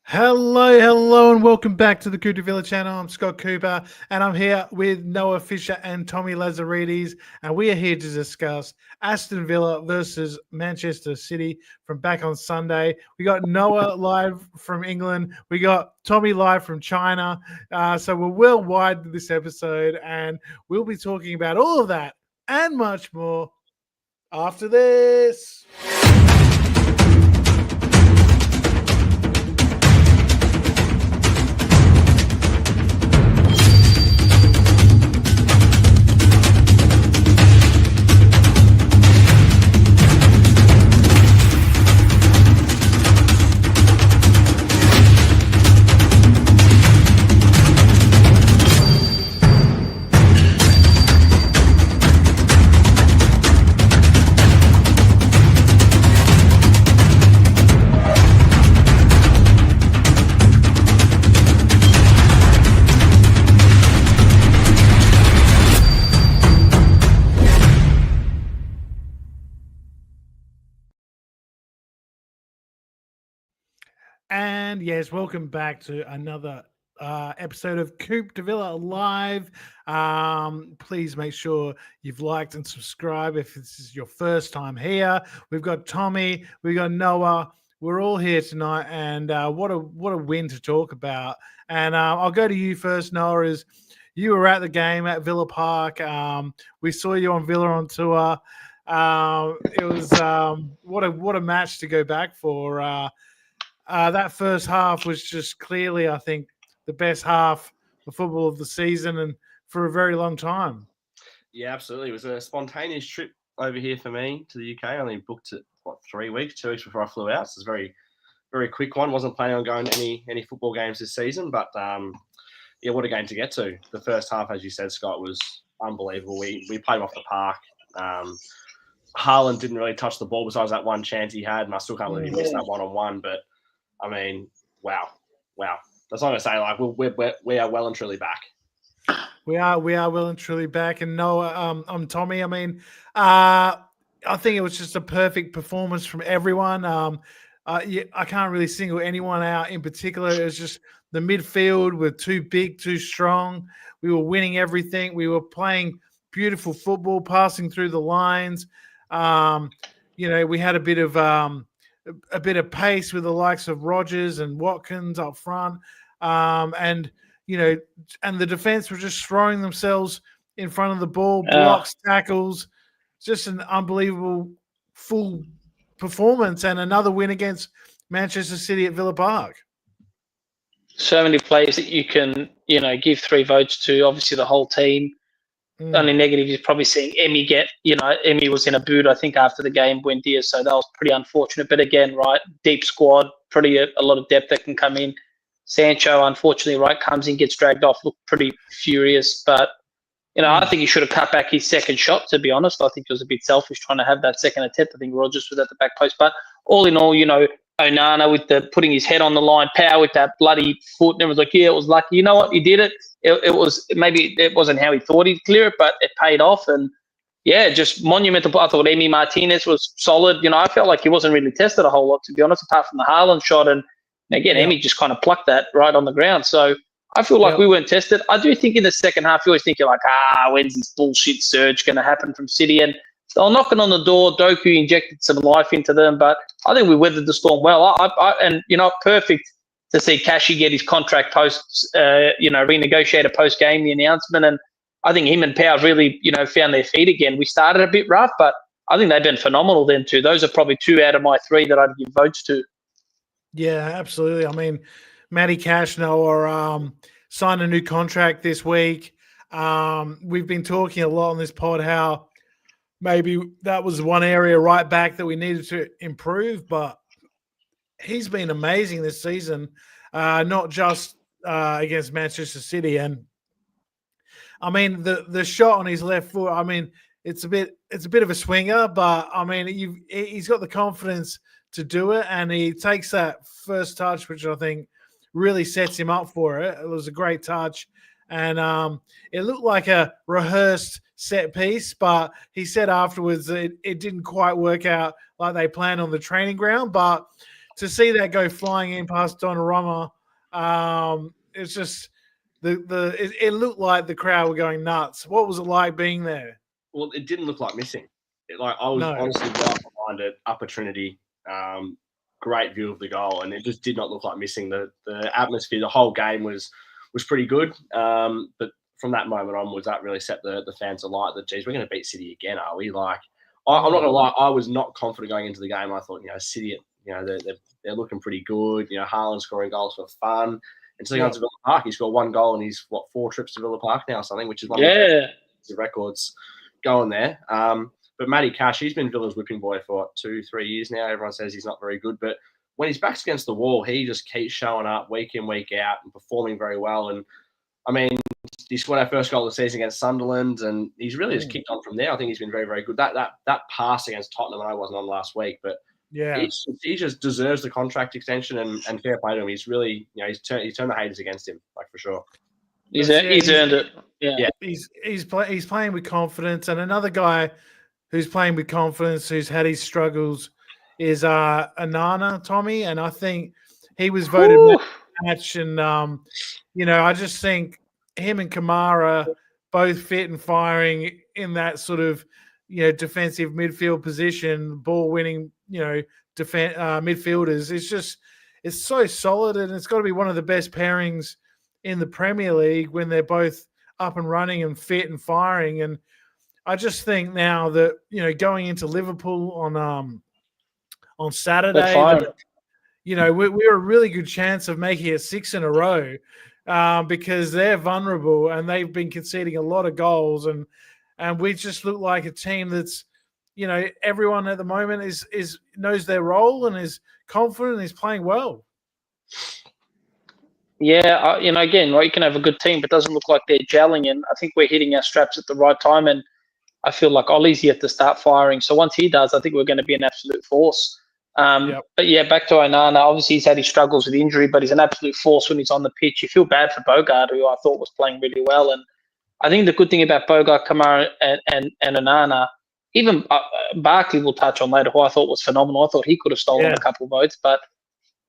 Hello, and welcome back to the Coop de Villa channel. I'm Scott Cooper, and I'm here with Noah Fisher and Tommy Lazaridis, and we are here to discuss Aston Villa versus Manchester City from back on Sunday. We got Noah live from England. We got Tommy live from China. So we're worldwide with this episode, and we'll be talking about all of that and much more after this. And yes, welcome back to another episode of Coop de Villa Live. Please make sure you've liked and subscribed if this is your first time here. We've got Tommy, we've got Noah. We're all here tonight, and what a win to talk about. And I'll go to you first, Noah. Is you were at the game at Villa Park. We saw you on Villa on tour. It was what a match to go back for. That first half was just clearly, I think, the best half of football of the season and for a very long time. Yeah, absolutely. It was a spontaneous trip over here for me to the UK. I only booked it, 2 weeks before I flew out. So it's a very, very quick one. Wasn't planning on going to any football games this season, but yeah, what a game to get to. The first half, as you said, Scott, was unbelievable. We played him off the park. Haaland didn't really touch the ball besides that one chance he had, and I still can't believe he missed that one-on-one, but I mean, wow. That's all I'm going to say. Like, we are well and truly back. We are well and truly back. And Noah, I'm Tommy. I mean, I think it was just a perfect performance from everyone. I can't really single anyone out in particular. It was just the midfield were too big, too strong. We were winning everything. We were playing beautiful football, passing through the lines. We had a bit of pace with the likes of Rodgers and Watkins up front. And the defense were just throwing themselves in front of the ball, blocks, tackles. Just an unbelievable full performance and another win against Manchester City at Villa Park. So many players that you can, give 3 votes to. Obviously, the whole team. Only negative is probably seeing Emmy get, Emmy was in a boot, I think, after the game went here, so that was pretty unfortunate. But again, right, deep squad, a lot of depth that can come in. Sancho, unfortunately, right, comes in, gets dragged off, looked pretty furious. But, I think he should have cut back his second shot, to be honest. I think it was a bit selfish trying to have that second attempt. I think Rodgers was at the back post. But all in all, Onana with the putting his head on the line, Power with that bloody foot, and everyone's like, yeah, it was lucky. You know what? He did it. It wasn't how he thought he'd clear it, but it paid off. And yeah, just monumental. I thought Emi Martinez was solid. I felt like he wasn't really tested a whole lot, to be honest, apart from the Haaland shot. And again, Emi just kind of plucked that right on the ground. So I feel like we weren't tested. I do think in the second half, you always think you're like, when's this bullshit surge going to happen from City? And they were knocking on the door. Doku injected some life into them, but I think we weathered the storm well. Perfect to see Cashy get his contract renegotiated post game, the announcement, and I think him and Power really, found their feet again. We started a bit rough, but I think they've been phenomenal then too. Those are probably 2 out of my 3 that I'd give votes to. Yeah, absolutely. I mean, Matty Cash, Noah, signed a new contract this week. We've been talking a lot on this pod how maybe that was one area right back that we needed to improve, but he's been amazing this season, not just against Manchester City. And I mean, the shot on his left foot, I mean, it's a bit of a swinger, but I mean, he's got the confidence to do it, and he takes that first touch, which I think really sets him up for it. It was a great touch, and it looked like a rehearsed set piece, but he said afterwards that it didn't quite work out like they planned on the training ground. But to see that go flying in past Donnarumma, it's just it looked like the crowd were going nuts. What was it like being there? Well, it didn't look like missing. I was honestly right behind it, upper Trinity. Great view of the goal, and it just did not look like missing. The atmosphere, the whole game was pretty good. But from that moment onwards, that really set the fans alight that, geez, we're going to beat City again, are we? Like, I'm not going to lie, I was not confident going into the game. I thought, City, they're looking pretty good. Haaland scoring goals for fun. And so he got to Villa Park. He scored 1 goal, and he's 4 trips to Villa Park now or something, which is one of the records going there. But Matty Cash, he's been Villa's whipping boy for 2-3 years now. Everyone says he's not very good, but when his back's against the wall, he just keeps showing up week in, week out, and performing very well. And I mean, he scored our first goal of the season against Sunderland, and he's really just kicked on from there. I think he's been very, very good. That pass against Tottenham, I wasn't on last week, but he just deserves the contract extension, and fair play to him. He's really, he's turned the haters against him, like, for sure. He's earned it. Yeah. He's playing with confidence, and another guy who's playing with confidence, who's had his struggles, is Onana, Tommy, and I think he was voted man of the match. And I just think him and Kamara both fit and firing in that sort of defensive midfield position, ball winning midfielders. It's so solid, and it's got to be one of the best pairings in the Premier League when they're both up and running and fit and firing. And I just think now that going into Liverpool on Saturday, we're a really good chance of making it 6 in a row because they're vulnerable and they've been conceding a lot of goals, and we just look like a team that's everyone at the moment is knows their role and is confident and is playing well. Yeah, again, you can have a good team, but it doesn't look like they're gelling, and I think we're hitting our straps at the right time, and I feel like Ollie's yet to start firing. So once he does, I think we're going to be an absolute force. But yeah, back to Onana. Obviously, he's had his struggles with injury, but he's an absolute force when he's on the pitch. You feel bad for Bogart, who I thought was playing really well. And I think the good thing about Bogart, Kamara, and Onana, even Barkley will touch on later, who I thought was phenomenal. I thought he could have stolen a couple of votes, but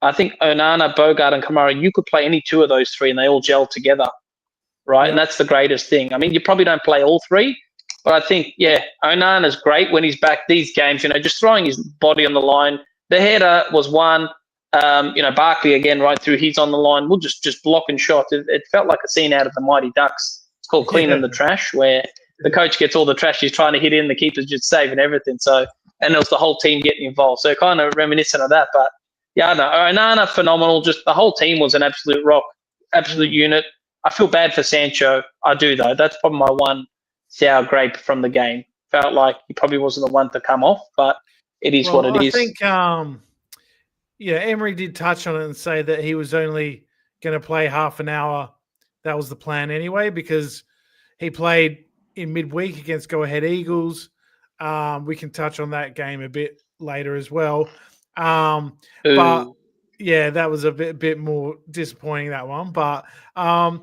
I think Onana, Bogart, and Kamara, you could play any 2 of those 3, and they all gel together, right? Yeah. And that's the greatest thing. I mean, you probably don't play all 3, but I think, Onana's great when he's back these games, just throwing his body on the line. The header was one. Barkley again right through. He's on the line. We'll just block and shot. It felt like a scene out of the Mighty Ducks. It's called Cleaning the Trash, where the coach gets all the trash he's trying to hit in, the keeper's just saving everything. So, and it was the whole team getting involved. So kind of reminiscent of that. But yeah, no, Onana, phenomenal. Just the whole team was an absolute rock, absolute unit. I feel bad for Sancho. I do, though. That's probably my one sour grape from the game. Felt like he probably wasn't the one to come off, but it is what it is. I think, Emery did touch on it and say that he was only going to play half an hour. That was the plan anyway, because he played in midweek against Go Ahead Eagles. We can touch on that game a bit later as well. But yeah, that was a bit more disappointing, that one. But I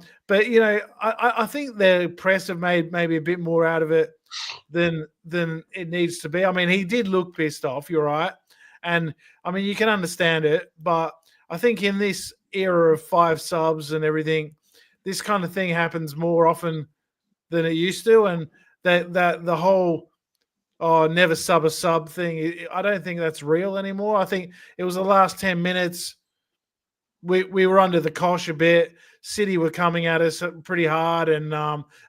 think the press have made maybe a bit more out of it than it needs to be. I mean, he did look pissed off. You're right, and I mean you can understand it. But I think in this era of 5 subs and everything, this kind of thing happens more often than it used to, and that the whole never sub a sub thing, I don't think that's real anymore. I think it was the last 10 minutes. We were under the cosh a bit. City were coming at us pretty hard and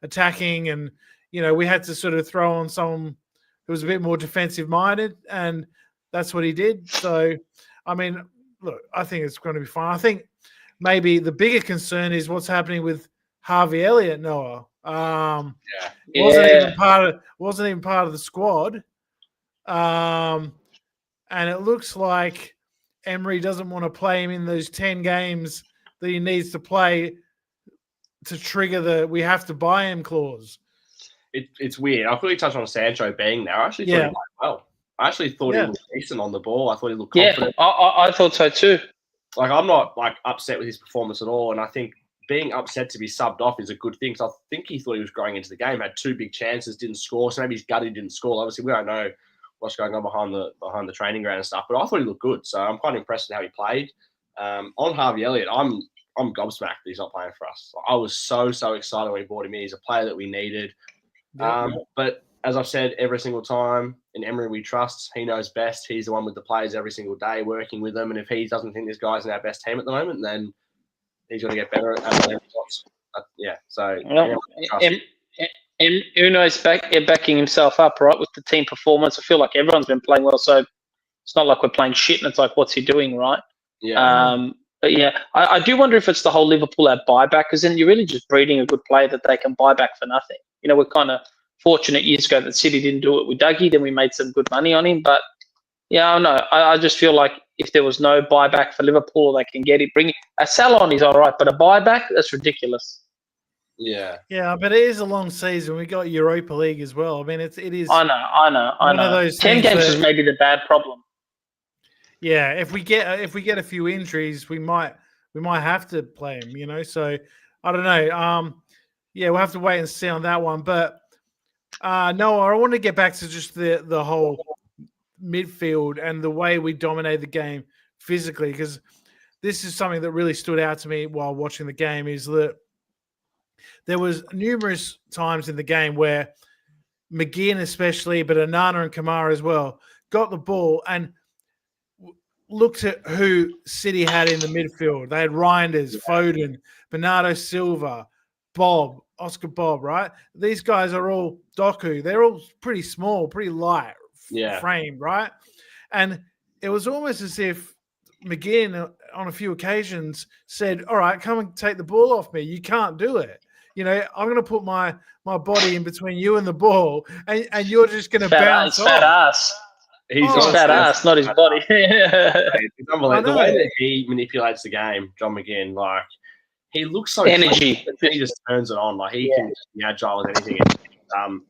attacking, and we had to sort of throw on someone who was a bit more defensive minded, and that's what he did. So, I mean, look, I think it's going to be fine. I think maybe the bigger concern is what's happening with Harvey Elliott, Noah. Wasn't even part of the squad. And it looks like Emery doesn't want to play him in those 10 games that he needs to play to trigger the we have to buy him clause. It's weird. I quickly touched on Sancho being there. I actually thought he played well. I actually thought he looked decent on the ball. I thought he looked confident. Yeah, I thought so too. Like, I'm not upset with his performance at all, and I think being upset to be subbed off is a good thing. So I think he thought he was growing into the game. Had 2 big chances, didn't score. So maybe he's gutted, didn't score. Obviously, we don't know what's going on behind the training ground and stuff. But I thought he looked good, so I'm quite impressed with how he played. On Harvey Elliott, I'm gobsmacked that he's not playing for us. I was so excited when we brought him in. He's a player that we needed. But as I've said every single time, in Emery we trust. He knows best. He's the one with the players every single day, working with them. And if he doesn't think this guy's in our best team at the moment, then he's going to get better at the So Unai's backing himself up, right, with the team performance. I feel like everyone's been playing well, so it's not like we're playing shit and it's like, what's he doing, right? Yeah. But yeah, I do wonder if it's the whole Liverpool ad buyback, because then you're really just breeding a good player that they can buy back for nothing. We're kind of fortunate years ago that City didn't do it with Dougie, then we made some good money on him. But yeah, I don't know. I just feel like if there was no buyback for Liverpool, they can get it. Bring a sell-on is all right, but a buyback, that's ridiculous. Yeah. Yeah, but it is a long season. We got Europa League as well. I mean, it is. I know. One of those 10 games that, is maybe the bad problem. Yeah, if we get a few injuries, we might have to play him. So I don't know. Yeah, we'll have to wait and see on that one. But no, I want to get back to just the whole midfield and the way we dominate the game physically, because this is something that really stood out to me while watching the game, is that there was numerous times in the game where McGinn especially, but Onana and Kamara as well, got the ball and looked at who City had in the midfield. They had Reinders, Foden, Bernardo Silva, Oscar Bob, right? These guys are all Doku. They're all pretty small, pretty light framed, right? And it was almost as if McGinn on a few occasions said, all right, come and take the ball off me. You can't do it. I'm going to put my body in between you and the ball, and you're just going to bounce off. Fat ass. He's fat ass, not his body. It's unbelievable. The way that he manipulates the game, John McGinn, like, he looks so energy. He just turns it on. Like, he can be agile with anything.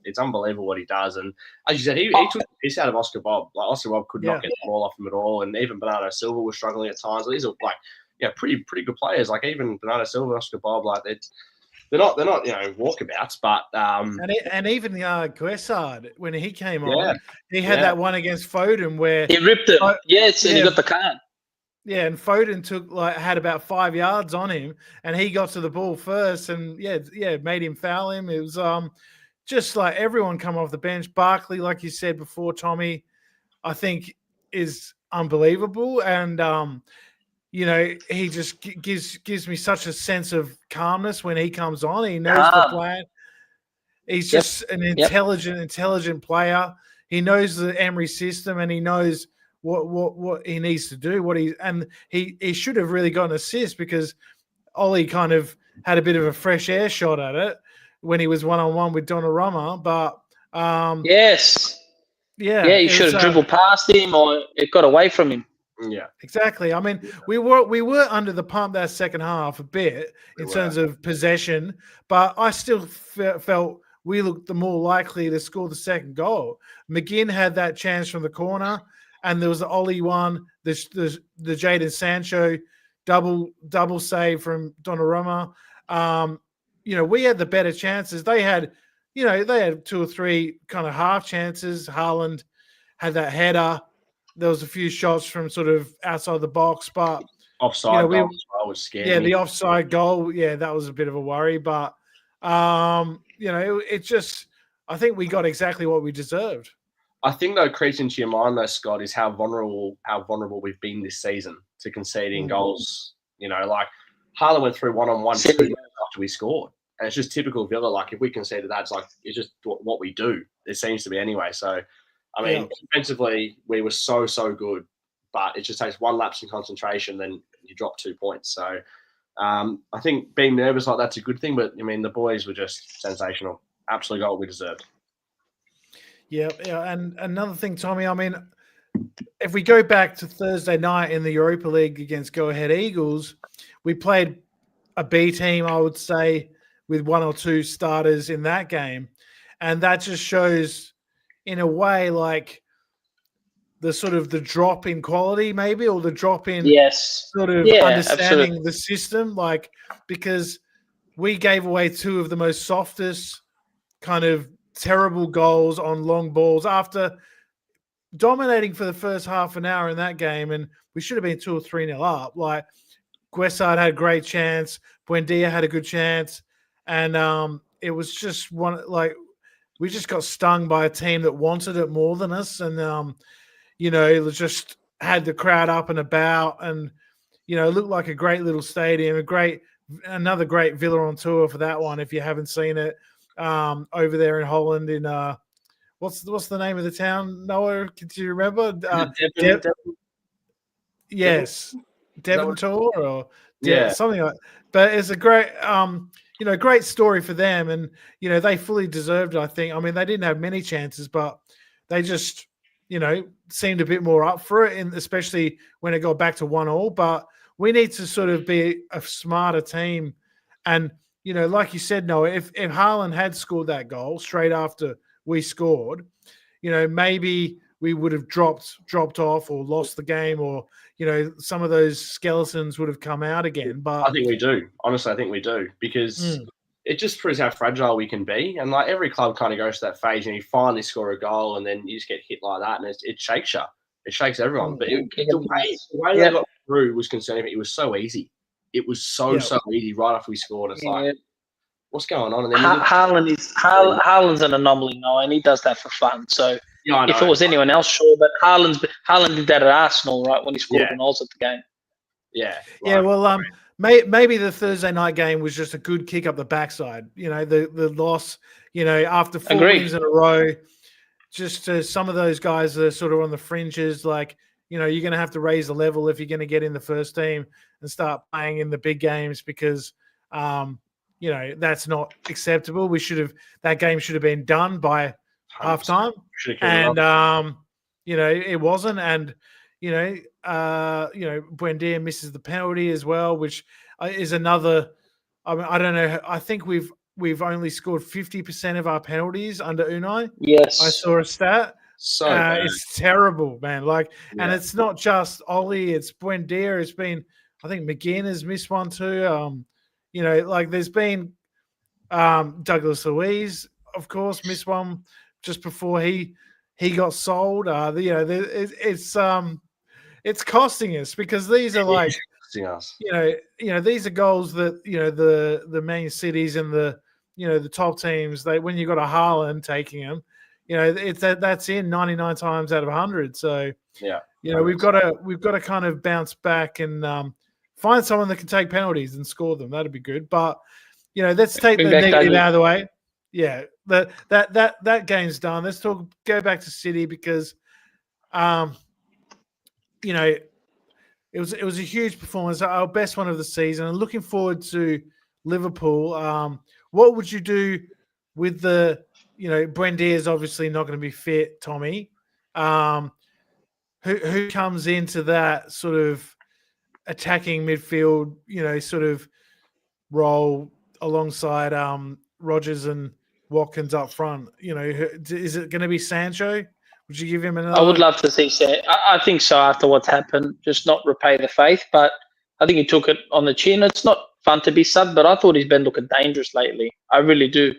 It's unbelievable what he does. And as you said, he took the piss out of Oscar Bob. Like, Oscar Bob could not get the ball off him at all. And even Bernardo Silva was struggling at times. These are pretty good players. Like, even Bernardo Silva, Oscar Bob, like, they're not walkabouts, but and even Guessard, when he came on, he had that one against Foden where he ripped it. And he got the card. Yeah, and Foden had about 5 yards on him, and he got to the ball first, and made him foul him. It was just like everyone come off the bench. Barkley, like you said before, Tommy, I think is unbelievable, and he just gives me such a sense of calmness when he comes on. He knows the plan. He's just an intelligent player. He knows the Emery system, and he knows what he needs to do. He should have really got an assist, because Ollie kind of had a bit of a fresh air shot at it when he was one-on-one with Donnarumma. But he should have dribbled past him, or it got away from him. Yeah, exactly. I mean, we were under the pump that second half a bit in terms of possession, but I still felt we looked the more likely to score the second goal. McGinn had that chance from the corner, and there was the Ollie one, the Jadon Sancho double save from Donnarumma. We had the better chances. They had 2 or 3 kind of half chances. Haaland had that header. There was a few shots from sort of outside the box, but offside goal as well was scary. Yeah, the offside goal, that was a bit of a worry, but it just, I think we got exactly what we deserved. I think though, creeps into your mind though, Scott, is how vulnerable we've been this season to conceding goals. Like Haaland went through 1-on-1 2 minutes after we scored, and it's just typical Villa. Like, if we conceded that, it's just what we do. It seems to be anyway. So. I mean, defensively, we were so good, but it just takes one lapse in concentration, then you drop 2 points. So I think being nervous like that's a good thing, but, I mean, the boys were just sensational. Absolutely got what we deserved. Yeah, and another thing, Tommy, I mean, if we go back to Thursday night in the Europa League against Go Ahead Eagles, we played a B team, I would say, with 1 or 2 starters in that game, and that just shows – in a way, like the sort of the drop in quality, maybe, or the drop in understanding the system, like, because we gave away 2 of the most softest kind of terrible goals on long balls after dominating for the first half an hour in that game, and we should have been 2 or 3-0 up. Like Guessard had a great chance, Buendia had a good chance, and it was just we just got stung by a team that wanted it more than us, and it was just had the crowd up and about, and it looked like a great little stadium, another great Villa on tour for that one. If you haven't seen it, over there in Holland, in what's the name of the town? Noah, can you remember? Yes, Devontor or something like. But it's a great, great story for them, and they fully deserved it. I think. I mean, they didn't have many chances, but they just, seemed a bit more up for it, and especially when it got back to 1-1. But we need to sort of be a smarter team, and like you said, Noah, if Haaland had scored that goal straight after we scored, maybe we would have dropped off or lost the game, or some of those skeletons would have come out again. But I think we do. Honestly, I think we do, because it just proves how fragile we can be. And like every club kind of goes to that phase, and you finally score a goal, and then you just get hit like that, and it shakes you. It shakes everyone. But the way they got through was concerning. It was so easy. It was so easy right after we scored. It's like, what's going on? And then Haaland's an anomaly, no, and he does that for fun. So if it was anyone else, sure, but Haaland did that at Arsenal, right, when he scored the goals at the game. Yeah. Well, maybe the Thursday night game was just a good kick up the backside. The loss, after 4 wins in a row, just some of those guys that are sort of on the fringes, like, you're going to have to raise the level if you're going to get in the first team and start playing in the big games, because that's not acceptable. That game should have been done by halftime, and it wasn't. And Buendia misses the penalty as well, which is another. I mean, I don't know. I think we've only scored 50% of our penalties under Unai. Yes, I saw a stat. So it's terrible, man. And it's not just Ollie; it's Buendia. It's been, I think McGinn has missed one too. There's been Douglas Luiz, of course, missed one just before he got sold. It's costing us, because these are like, these are goals that the Man Cities and the top teams, when you got a Haaland taking them, that's in 99 times out of 100. So we've got to kind of bounce back and find someone that can take penalties and score them. That'd be good. But let's take the negative out of the way. Yeah, that game's done. Let's go back to City, because it was a huge performance, our best one of the season. And looking forward to Liverpool. What would you do with the Buendia is obviously not going to be fit, Tommy. Who comes into that sort of attacking midfield, sort of role alongside Rodgers and Watkins up front? Is it going to be Sancho? Would you give him another? I would love to see Sancho. I think so, after what's happened. Just not repay the faith, but I think he took it on the chin. It's not fun to be subbed, but I thought he's been looking dangerous lately. I really do.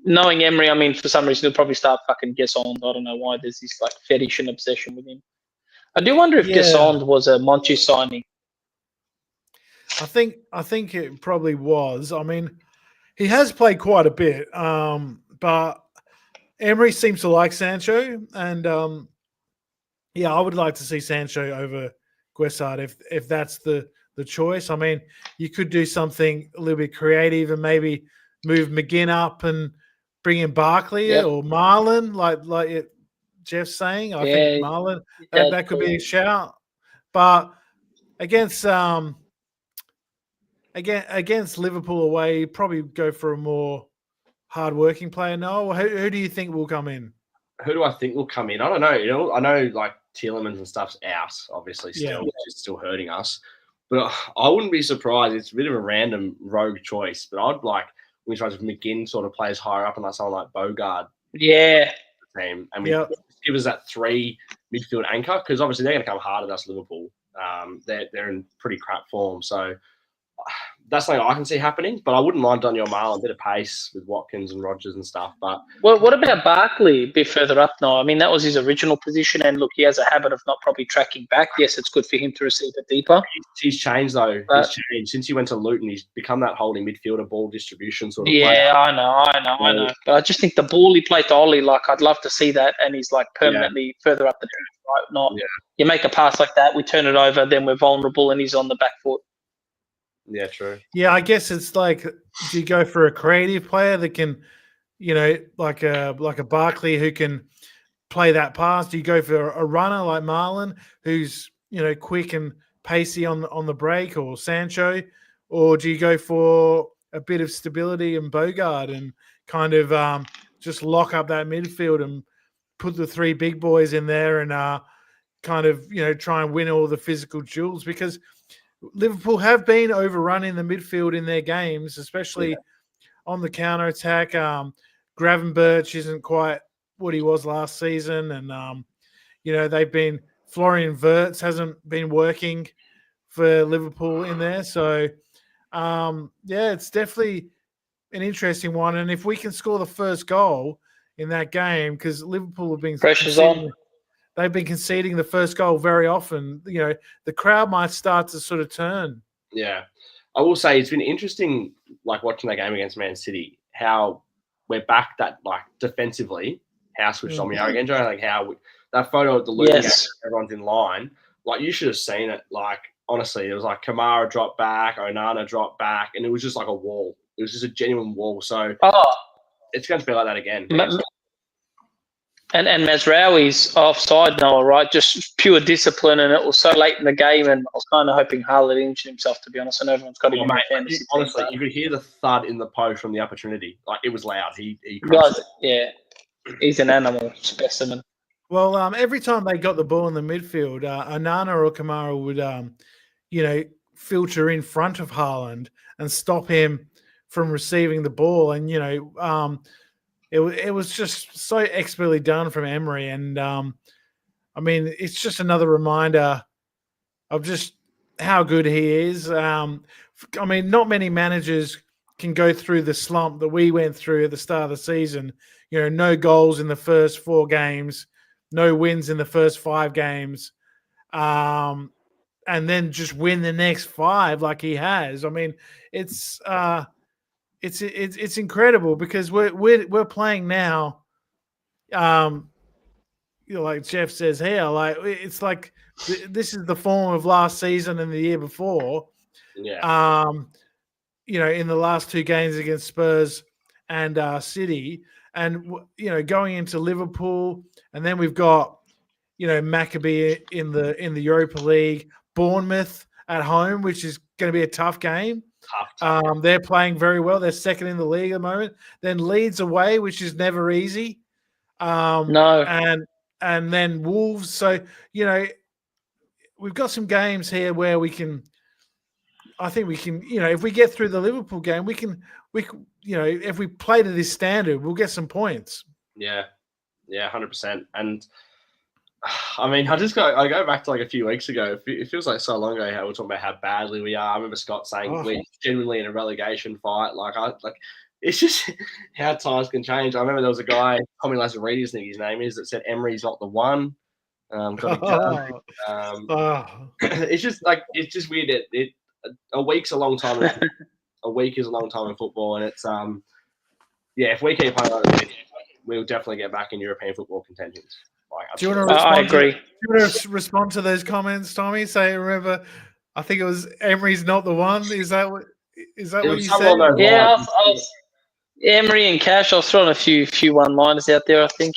Knowing Emery, I mean, for some reason he'll probably start fucking Gesson. I don't know why there's this like fetish and obsession with him. I do wonder if Gesson was a Monchi signing. I think it probably was. I mean, he has played quite a bit, but Emery seems to like Sancho, and I would like to see Sancho over Guessard if that's the choice. I mean, you could do something a little bit creative and maybe move McGinn up and bring in Barkley or Marlon, like Jeff's saying. I think Marlon, that could be a shout. But against Liverpool away, you'd probably go for a more hard-working player. No, who do you think will come in? Who do I think will come in? I don't know. I know like Tielemans and stuff's out, obviously, still, which is still hurting us. But I wouldn't be surprised. It's a bit of a random rogue choice, but I'd like when tries if McGinn sort of plays higher up and like someone like Bogard. Yeah. Team, and we give us that 3 midfield anchor, because obviously they're going to come hard at us, Liverpool. They're in pretty crap form, so that's something I can see happening. But I wouldn't mind Daniel Marlon, a bit of pace with Watkins and Rogers and stuff. But Well, what about Barkley a bit further up now? I mean, that was his original position, and look, he has a habit of not probably tracking back. Yes, it's good for him to receive it deeper. he's changed though. But- He's changed since he went to Luton. He's become that holding midfielder, ball distribution sort of player. Yeah, I know. But I just think the ball he played to Ollie, like I'd love to see that, and he's like permanently further up the pitch, right? Not you make a pass like that, we turn it over, then we're vulnerable, and he's on the back foot. Yeah, true. Yeah, I guess it's like, do you go for a creative player that can, like a Barkley who can play that pass? Do you go for a runner like Marlon who's quick and pacey on the break, or Sancho, or do you go for a bit of stability and Bogart and kind of just lock up that midfield and put the three big boys in there and kind of try and win all the physical duels? Because Liverpool have been overrunning the midfield in their games, especially on the counter attack. Gravenberch isn't quite what he was last season, and they've been Florian Wirtz hasn't been working for Liverpool in there. So it's definitely an interesting one. And if we can score the first goal in that game, because Liverpool have been Pressure's on. They've been conceding the first goal very often. The crowd might start to sort of turn. Yeah. I will say it's been interesting, like watching that game against Man City, how we're back that like defensively, how switched on we are again, Joe. Like how that photo of the Luton game, everyone's in line. Like you should have seen it. Like honestly, it was like Kamara dropped back, Onana dropped back, and it was just like a wall. It was just a genuine wall. So it's going to be like that again. And Mazraoui's offside, Noah, right? Just pure discipline, and it was so late in the game, and I was kind of hoping Haaland injured himself, to be honest, and everyone's got him in fantasy. Honestly, you could hear the thud in the post from the opportunity. Like, it was loud. He he's an animal specimen. Well, every time they got the ball in the midfield, Onana or Kamara would, filter in front of Haaland and stop him from receiving the ball. And, it was just so expertly done from Emery. And, it's just another reminder of just how good he is. Not many managers can go through the slump that we went through at the start of the season. No goals in the first 4 games, no wins in the first 5 games, and then just win the next 5 like he has. It's incredible because we're playing now. Like Jeff says here, like it's like this is the form of last season and the year before. Yeah. In the last 2 games against Spurs and City, and going into Liverpool, and then we've got Maccabi in the Europa League, Bournemouth at home, which is going to be a tough game. They're playing very well. They're second in the league at the moment. Then Leeds away, which is never easy. No. And then Wolves. So, we've got some games here where I think we can, if we get through the Liverpool game, if we play to this standard, we'll get some points. Yeah. Yeah, 100%. And I go back to like a few weeks ago. It feels like so long ago how we're talking about how badly we are. I remember Scott saying we're genuinely in a relegation fight. It's just how times can change. I remember there was a guy, Tommy Lazaridis, I think his name is, that said Emery's not the one. It's just weird. A week's a long time. A week is a long time in football, and it's if we keep playing like this, we'll definitely get back in European football contentions. Do you want to I agree. Do you want to respond to those comments, Tommy? Say, remember, I think it was Emery's not the one. Is that what you said? Yeah, Emery and Cash. I was throwing a few one-liners out there. I think,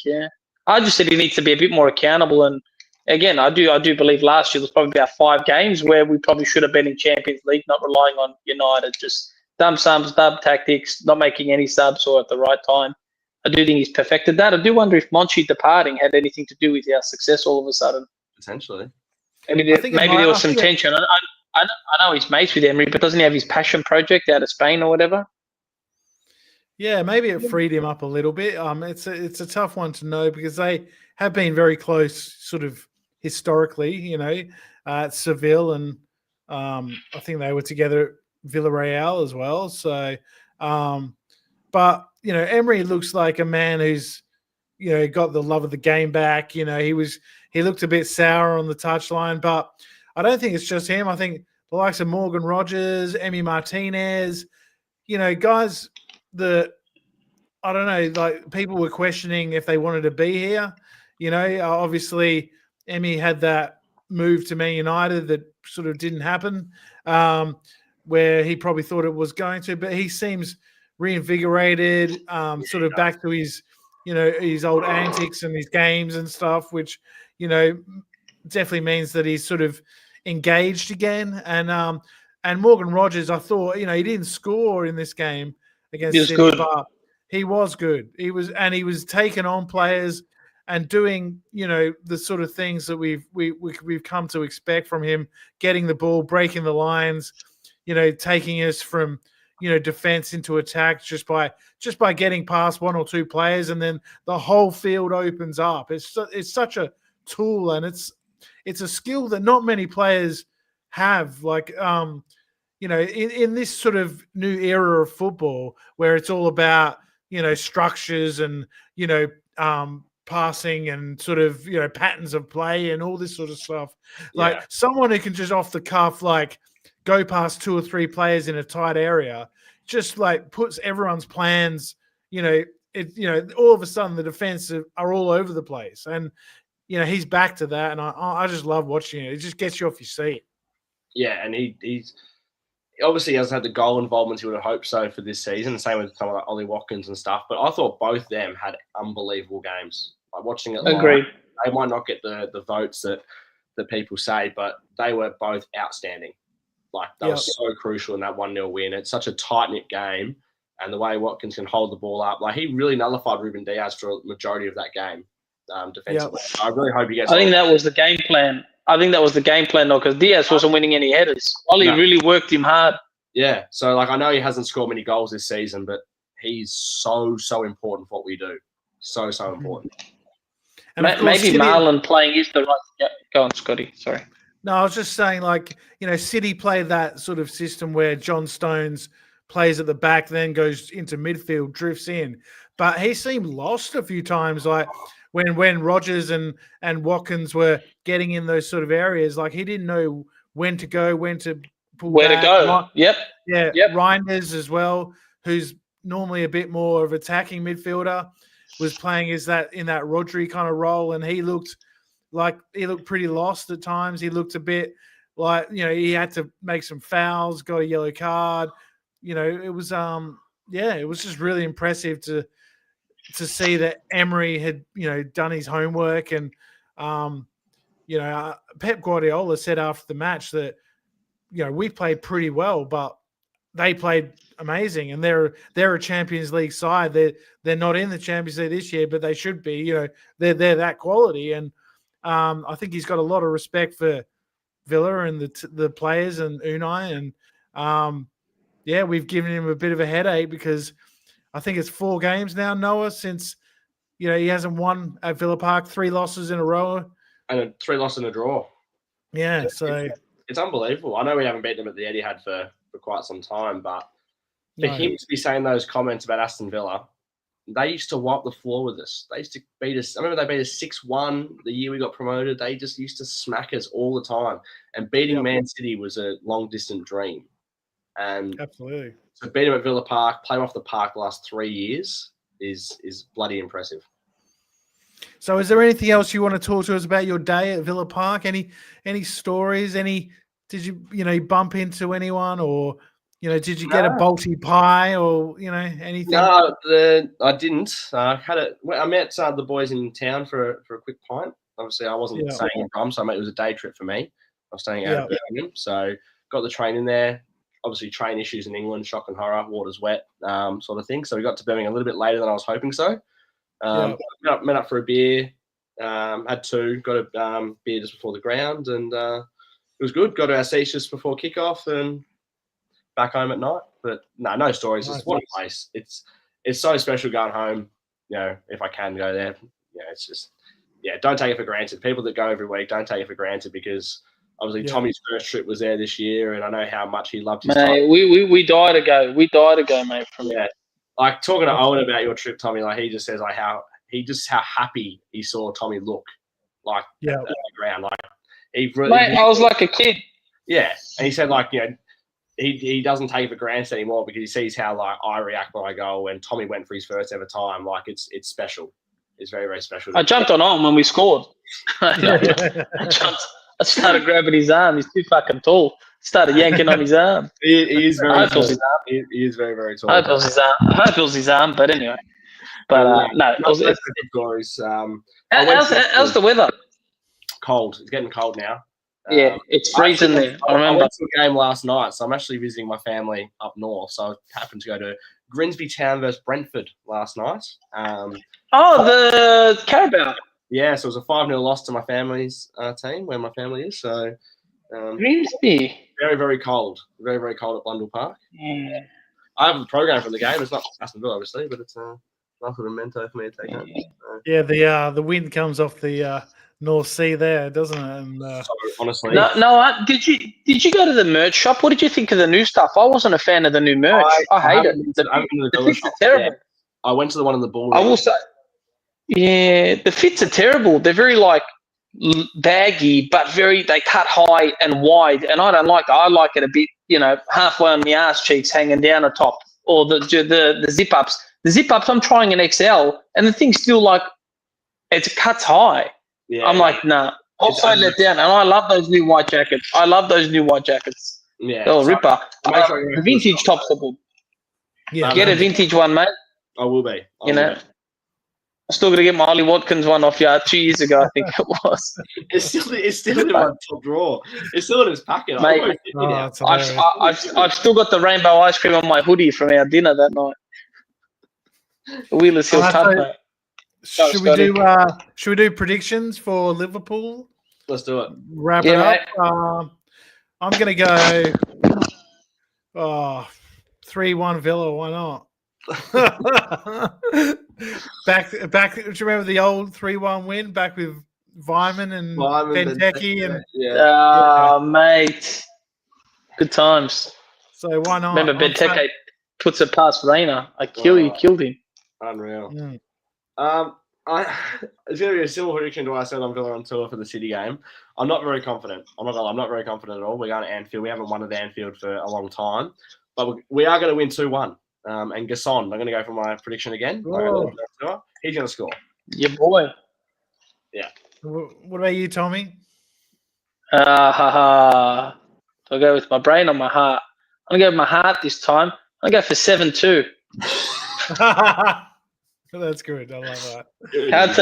I just said he needs to be a bit more accountable. And again, I do believe last year was probably about 5 games where we probably should have been in Champions League, not relying on United, just dumb subs, dumb tactics, not making any subs or at the right time. I do think he's perfected that. I do wonder if Monchi departing had anything to do with our success all of a sudden. Potentially. Maybe there was some tension. I know he's mates with Emery, but doesn't he have his passion project out of Spain or whatever? Yeah, maybe it freed him up a little bit. It's a tough one to know because they have been very close sort of historically, at Seville, and I think they were together Villarreal as well. So, but Emery looks like a man who's got the love of the game back. He looked a bit sour on the touchline, but I don't think it's just him. I think the likes of Morgan Rogers, Emi Martinez, guys that I don't know, like people were questioning if they wanted to be here. Obviously Emi had that move to Man United that sort of didn't happen, where he probably thought it was going to, but he seems reinvigorated, sort of back to his old antics and his games and stuff, which definitely means that he's sort of engaged again. And Morgan Rogers, I thought he didn't score in this game against City, good. but he was good. He was taking on players and doing the sort of things that we've come to expect from him, getting the ball, breaking the lines, taking us from defense into attack just by getting past one or two players, and then the whole field opens up. It's such a tool, and it's a skill that not many players have. Like in this sort of new era of football where it's all about structures and passing and sort of patterns of play and all this sort of stuff. Like someone who can just off the cuff go past two or three players in a tight area, just like puts everyone's plans, all of a sudden the defense are all over the place. And, he's back to that. And I just love watching it. It just gets you off your seat. Yeah. And he's obviously hasn't had the goal involvement you would have hoped so for this season. Same with someone like Ollie Watkins and stuff. But I thought both of them had unbelievable games. Like watching it live, agreed. They might not get the votes that people say, but they were both outstanding. Like, that was so crucial in that 1-0 win. It's such a tight-knit game, and the way Watkins can hold the ball up. Like, he really nullified Ruben Diaz for a majority of that game defensively. Yep. I really hope he gets... I think that was the game plan. Though, because Diaz wasn't winning any headers. Ollie really worked him hard. Yeah, so, I know he hasn't scored many goals this season, but he's so important for what we do. So important. And maybe Marlon playing is the right... Yeah, go on, Scotty. Sorry. No, I was just saying, City play that sort of system where John Stones plays at the back, then goes into midfield, drifts in. But he seemed lost a few times, when Rogers and Watkins were getting in those sort of areas. Like, he didn't know when to go, when to pull where back. to go. Yep. Reinders as well, who's normally a bit more of attacking midfielder, was playing in that Rodri kind of role, and he looked pretty lost at times. He looked a bit like, he had to make some fouls, got a yellow card. It was it was just really impressive to see that Emery had, done his homework. And, Pep Guardiola said after the match that, we played pretty well, but they played amazing, and they're a Champions League side. They're not in the Champions League this year, but they should be. They're that quality, and I think he's got a lot of respect for Villa and the players and Unai, and we've given him a bit of a headache because I think it's 4 games now, Noah, since he hasn't won at Villa Park, 3 losses in a row, and 3 losses in a draw. Yeah, so it's unbelievable. I know we haven't beaten them at the Etihad for quite some time, but for him to be saying those comments about Aston Villa, they used to wipe the floor with us. They used to beat us. I remember they beat us 6-1 the year we got promoted. They just used to smack us all the time. And beating Man City was a long-distant dream. And absolutely. To beat them at Villa Park, play them off the park the last 3 years is bloody impressive. So is there anything else you want to talk to us about your day at Villa Park? Any stories? Did you bump into anyone, or did you get a Balti pie, or anything? No, I didn't. I met the boys in town for a quick pint. Obviously, I wasn't staying in Brum, so it was a day trip for me. I was staying out of Birmingham, so got the train in there. Obviously, train issues in England, shock and horror, water's wet, sort of thing. So we got to Birmingham a little bit later than I was hoping so. Met up for a beer, had 2, got a beer just before the ground, and it was good. Got to our seats just before kickoff and back home at night. But no stories. Nice. What a place. It's so special going home, if I can go there. It's just, don't take it for granted. People that go every week, don't take it for granted, because Obviously, Yeah. Tommy's first trip was there this year, and I know how much he loved his time. Mate, we died to go. We died to go, mate. From Yeah, like talking to Owen about your trip, Tommy. Like he just says like how happy he saw Tommy look, like at the ground. Like he really, mate, I was like a kid. Yeah, and he said like he doesn't take it for granted anymore because he sees how like I react when I go. When Tommy went for his first ever time, like it's special. It's very, very special. I jumped on Owen when we scored. I started grabbing his arm. He's too fucking tall. Started yanking on his arm. He is very I hope it tall. was his arm. He is very, very tall. I hope it was his arm. I hope it was his arm. But anyway, no, it was. Stories. How's the weather? Cold. It's getting cold now. Yeah, it's freezing there. I remember. I went to a game last night, so I'm actually visiting my family up north. So I happened to go to Grimsby Town versus Brentford last night. The Carabao. Yeah, so it was a 5-0 loss to my family's team, where my family is. So Grimsby. very, very cold. Very, very cold at Blundell Park. Yeah. I have the program from the game. It's not Aston Villa, obviously, but it's a nice little memento for me to take home. Yeah, the wind comes off the North Sea there, doesn't it? And, so honestly, no. Did you go to the merch shop? What did you think of the new stuff? I wasn't a fan of the new merch. I hate it. The fits are terrible. Yeah. I went to the one in the ball. I will say, yeah, the fits are terrible. They're very like baggy, but they cut high and wide, and I don't like that. I like it a bit, halfway on the ass cheeks hanging down the top, or the zip ups. The zip ups, I'm trying an XL, and the thing's still like it cuts high. Yeah, I'm like, nah. Also let down, and I love those new white jackets. Yeah, oh, ripper. The vintage tops are good. Yeah, get a vintage one, mate. I will be. I'm still going to get my Ollie Watkins one off you 2 years ago, I think it was. It's still in my top drawer. It's still in his packet. Mate, I've still got the rainbow ice cream on my hoodie from our dinner that night. Wheelers Hill Tub, mate. Should we do predictions for Liverpool? Let's do it. Wrap it up. I'm going to go 3-1 Villa. Why not? back. Do you remember the old 3-1 win back with Vyman and Benteke mate, good times. So why not? Remember Benteke puts it past Reina. Killed him. Unreal. It's going to be a similar prediction to what I said on Villa on tour for the City game. I'm not very confident. I'm not very confident at all. We're going to Anfield. We haven't won at Anfield for a long time, but we are going to win 2-1. And Gasson, I'm going to go for my prediction again. He's going to score. Your boy. Yeah. What about you, Tommy? I'll go with my brain or my heart. I'm going to go with my heart this time. I'll go for 7-2. That's good. I love that. Can't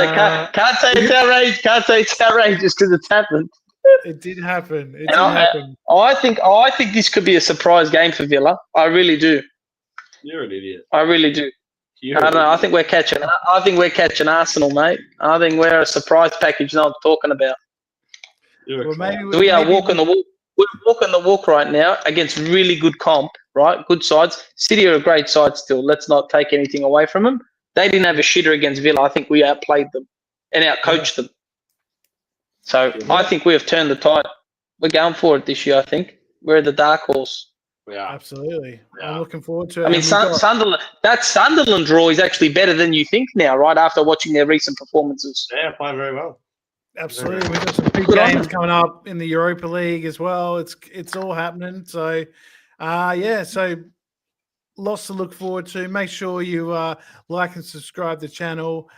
say it's outrageous. Can't say it's outrageous because it's happened. It did happen. I think this could be a surprise game for Villa. I really do. You're an idiot. I really do. I don't know. I think we're catching Arsenal, mate. I think we're a surprise package. No one's talking about. We are walking the walk. We're walking the walk right now against really good comp, right? Good sides. City are a great side still. Let's not take anything away from them. They didn't have a shitter against Villa. I think we outplayed them and outcoached them. So I think we have turned the tide. We're going for it this year, I think. We're the dark horse. Yeah, absolutely. Yeah. I'm looking forward to it. I mean, that Sunderland draw is actually better than you think now, right? After watching their recent performances. Yeah, playing very well. Absolutely. We've got some big games coming up in the Europa League as well. It's all happening. So, so lots to look forward to. Make sure you like and subscribe to the channel.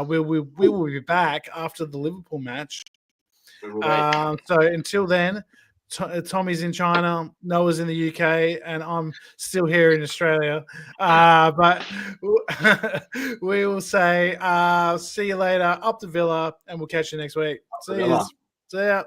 We will be back after the Liverpool match. So until then, Tommy's in China, Noah's in the UK, and I'm still here in Australia. But we will say see you later, up to Villa, and we'll catch you next week. See ya.